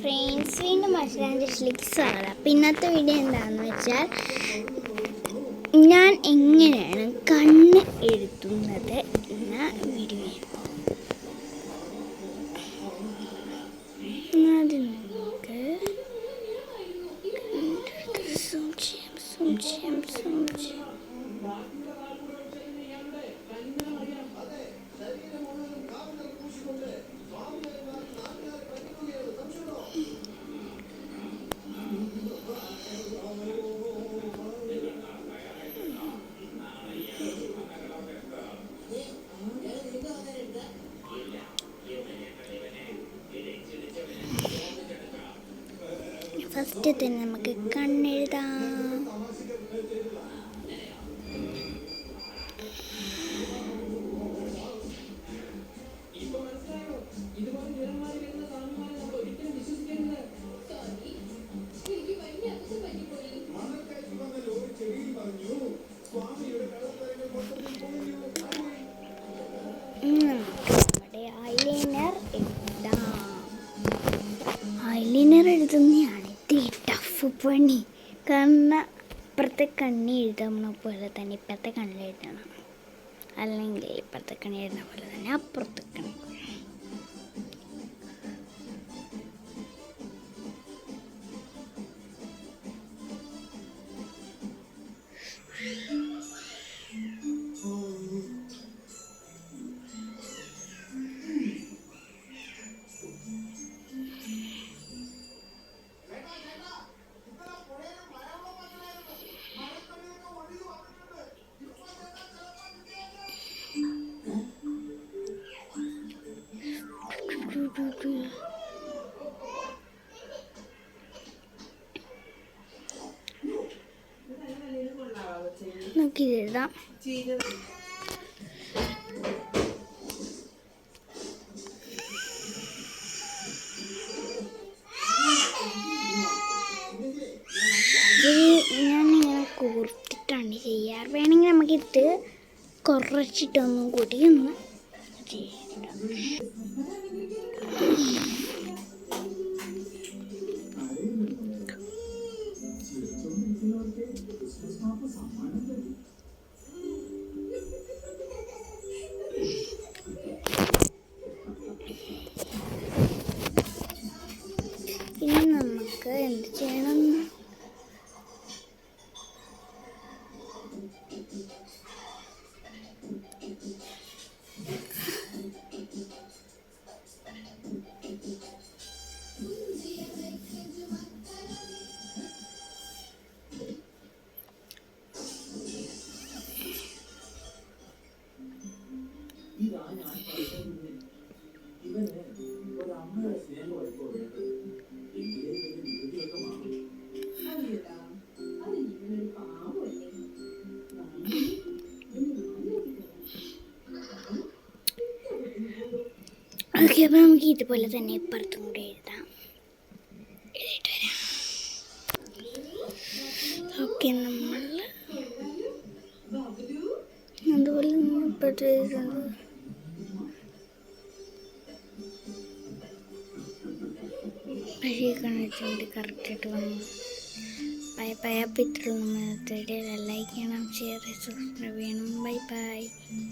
Friends, വീണ്ടും മത്സരാഞ്ജലിയിലേക്ക് സ്വാഗതം. അപ്പം ഇന്നത്തെ വീഡിയോ എന്താണെന്ന് വെച്ചാൽ, ഞാൻ എങ്ങനെയാണ് കണ്ണ് എഴുതുന്നത് എന്ന വീഡിയോ. ആദ്യം നമുക്ക് സൂം ചെയ്യാം. ഫസ്റ്റ് തന്നെ നമുക്ക് കണ്ണെഴുതാം. നമ്മുടെ ഐലൈനർ എഴുതുന്നതാണ് ഇത്തിരി ടഫ് പണി. കാരണം ഇപ്പുറത്തെ കണ്ണി എഴുതുന്ന പോലെ തന്നെ ഇപ്പുറത്തെ കണ്ണിൽ എഴുതണം, അല്ലെങ്കിൽ ഇപ്പുറത്തെ കണ്ണി എഴുതുന്ന പോലെ തന്നെ അപ്പുറത്തെ കണ്ണി. നമുക്ക് എഴുതാം. ഞാനിങ്ങനെ കോർത്തിട്ടാണ് ചെയ്യാറ്. വേണമെങ്കിൽ നമുക്കിത് കുറച്ചിട്ടൊന്നും കൂടി ഒന്ന് ചെയ്യാം. ഇനി നമുക്ക് എന്ത് ചെയ്യണം? ഓക്കെ, അപ്പോൾ നമുക്ക് ഇതുപോലെ തന്നെ ഇപ്പുറത്തും കൂടെ എഴുതാം. എഴുതിയിട്ട് വരാം. ഓക്കെ, നമ്മൾ അതുപോലെ ഇപ്പുറത്ത് എഴുതുന്നത്. പക്ഷേ കണ്ടിട്ടുണ്ട് കറക്റ്റായിട്ട് വന്നു. ബൈ. അപ്പോൾ ഇത്രയും നമ്മൾ ലൈക്ക് ചെയ്യണം, ഷെയർ, സബ്സ്ക്രൈബ് ചെയ്യണം. ബൈ.